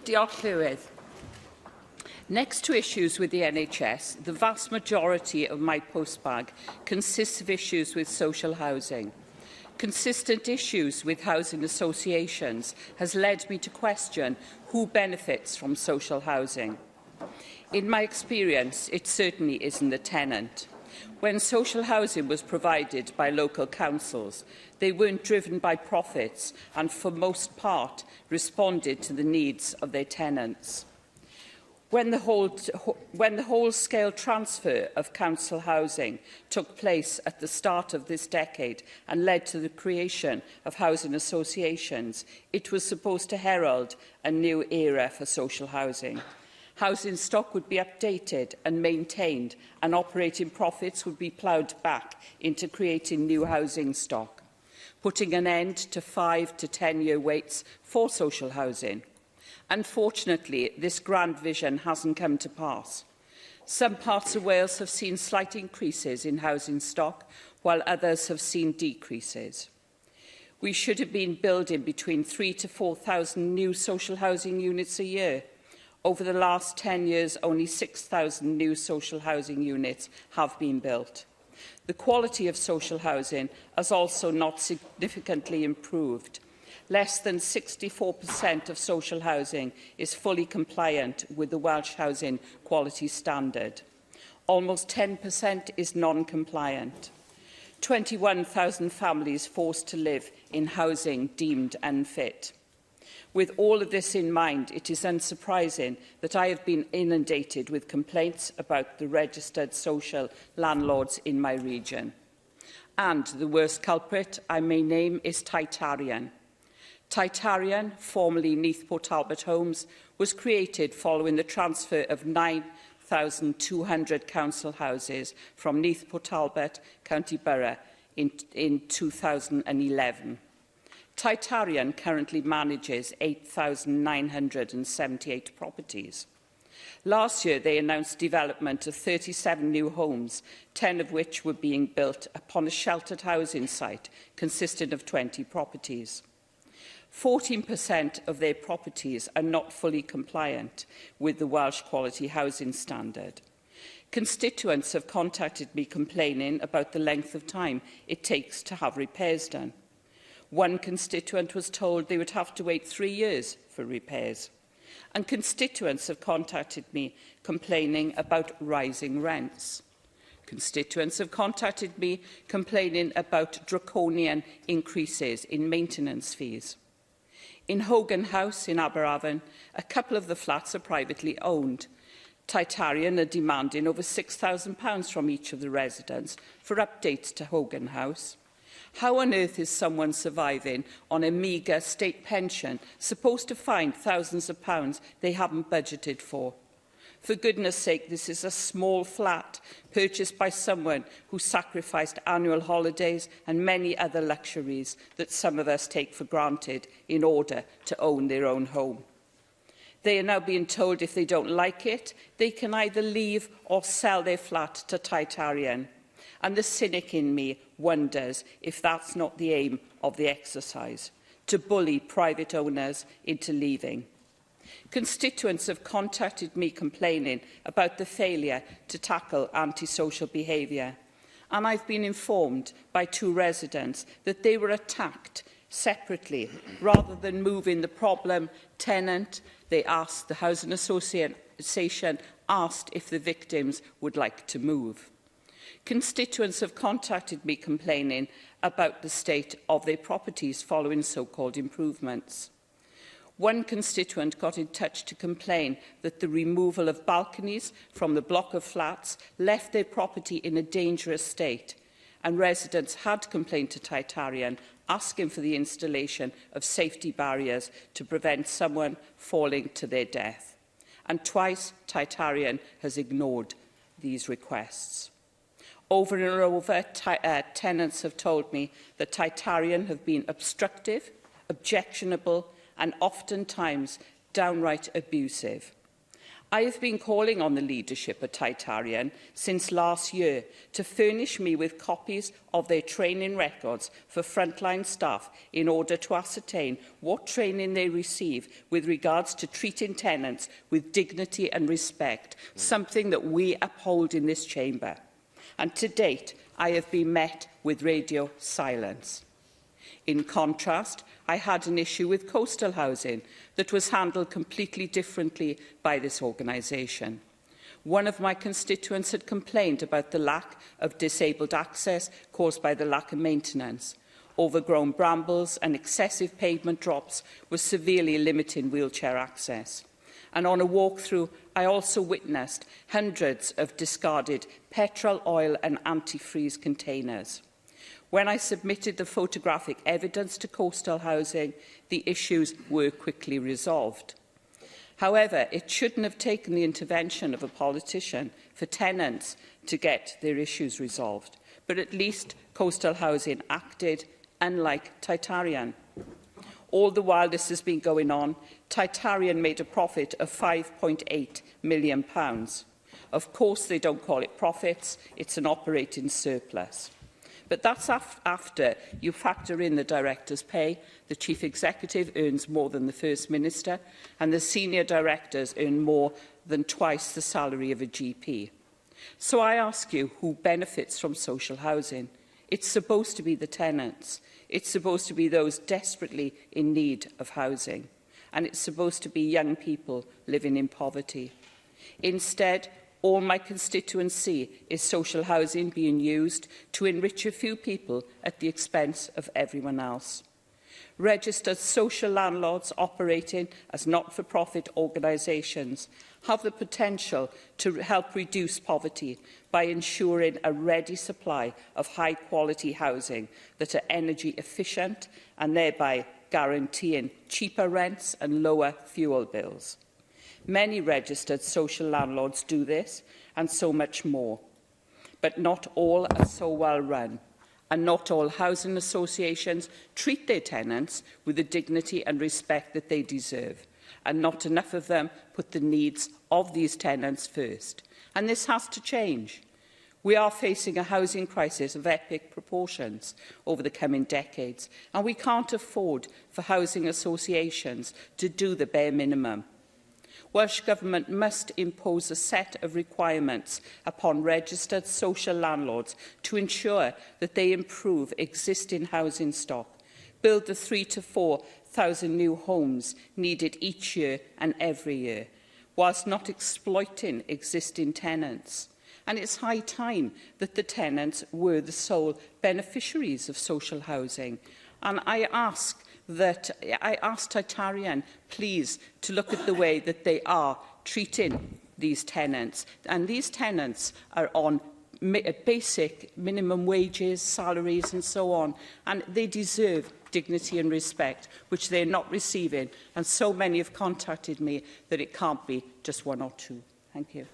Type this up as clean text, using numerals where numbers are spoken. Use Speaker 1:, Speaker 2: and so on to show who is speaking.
Speaker 1: Diolch, Llywydd. Next to issues with the NHS, the vast majority of my postbag consists of issues with social housing. Consistent issues with housing associations has led me to question who benefits from social housing. In my experience, it certainly isn't the tenant. When social housing was provided by local councils, they weren't driven by profits and, for most part, responded to the needs of their tenants. When the whole-scale transfer of council housing took place at the start of this decade and led to the creation of housing associations, it was supposed to herald a new era for social housing. Housing stock would be updated and maintained, and operating profits would be ploughed back into creating new housing stock, putting an end to 5 to 10-year waits for social housing. Unfortunately, this grand vision hasn't come to pass. Some parts of Wales have seen slight increases in housing stock, while others have seen decreases. We should have been building between 3,000 to 4,000 new social housing units a year. Over the last 10 years, only 6,000 new social housing units have been built. The quality of social housing has also not significantly improved. Less than 64% of social housing is fully compliant with the Welsh Housing Quality Standard. Almost 10% is non-compliant. 21,000 families forced to live in housing deemed unfit. With all of this in mind, it is unsurprising that I have been inundated with complaints about the registered social landlords in my region. And the worst culprit I may name is Titarian. Titarian, formerly Neathport Talbot Homes, was created following the transfer of 9,200 council houses from Neathport Talbot, County Borough, in 2011. Titarian currently manages 8,978 properties. Last year, they announced development of 37 new homes, 10 of which were being built upon a sheltered housing site consisting of 20 properties. 14% of their properties are not fully compliant with the Welsh Quality Housing Standard. Constituents have contacted me complaining about the length of time it takes to have repairs done. One constituent was told they would have to wait 3 years for repairs. And constituents have contacted me complaining about rising rents. Constituents have contacted me complaining about draconian increases in maintenance fees. In Hogan House in Aberavon, a couple of the flats are privately owned. Titarian are demanding over £6,000 from each of the residents for updates to Hogan House. How on earth is someone surviving on a meagre state pension supposed to find thousands of pounds they haven't budgeted for? For goodness sake, this is a small flat purchased by someone who sacrificed annual holidays and many other luxuries that some of us take for granted in order to own their own home. They are now being told if they don't like it, they can either leave or sell their flat to Titarian. And the cynic in me wonders if that's not the aim of the exercise, to bully private owners into leaving. Constituents have contacted me complaining about the failure to tackle antisocial behaviour, and I've been informed by 2 residents that they were attacked separately. Rather than moving the problem tenant, the housing association asked if the victims would like to move. Constituents have contacted me complaining about the state of their properties following so-called improvements. One constituent got in touch to complain that the removal of balconies from the block of flats left their property in a dangerous state, and residents had complained to Titarian, asking for the installation of safety barriers to prevent someone falling to their death. And twice, Titarian has ignored these requests. Over and over, tenants have told me that Titarian have been obstructive, objectionable, and oftentimes downright abusive. I have been calling on the leadership at Titarian since last year to furnish me with copies of their training records for frontline staff in order to ascertain what training they receive with regards to treating tenants with dignity and respect, something that we uphold in this chamber. And to date, I have been met with radio silence. In contrast, I had an issue with coastal housing that was handled completely differently by this organisation. One of my constituents had complained about the lack of disabled access caused by the lack of maintenance. Overgrown brambles and excessive pavement drops were severely limiting wheelchair access. And on a walk-through, I also witnessed hundreds of discarded petrol, oil and antifreeze containers. When I submitted the photographic evidence to coastal housing, the issues were quickly resolved. However, it shouldn't have taken the intervention of a politician for tenants to get their issues resolved, but at least coastal housing acted, unlike Titarian. All the while this has been going on, Titarian made a profit of £5.8 million. Of course, they don't call it profits, it's an operating surplus. But that's after you factor in the director's pay. The chief executive earns more than the First Minister, and the senior directors earn more than twice the salary of a GP. So I ask you, who benefits from social housing? It's supposed to be the tenants. It's supposed to be those desperately in need of housing. And it's supposed to be young people living in poverty. Instead, all my constituents see is social housing being used to enrich a few people at the expense of everyone else. Registered social landlords operating as not-for-profit organisations have the potential to help reduce poverty by ensuring a ready supply of high-quality housing that are energy efficient and thereby guaranteeing cheaper rents and lower fuel bills. Many registered social landlords do this, and so much more. But not all are so well run, and not all housing associations treat their tenants with the dignity and respect that they deserve, and not enough of them put the needs of these tenants first. And this has to change. We are facing a housing crisis of epic proportions over the coming decades, and we can't afford for housing associations to do the bare minimum. Welsh Government must impose a set of requirements upon registered social landlords to ensure that they improve existing housing stock, build the 3,000 to 4,000 new homes needed each year and every year, whilst not exploiting existing tenants. And it's high time that the tenants were the sole beneficiaries of social housing. And I ask Titarian, please, to look at the way that they are treating these tenants. And these tenants are on basic minimum wages, salaries and so on. And they deserve dignity and respect, which they're not receiving. And so many have contacted me that it can't be just one or two. Thank you.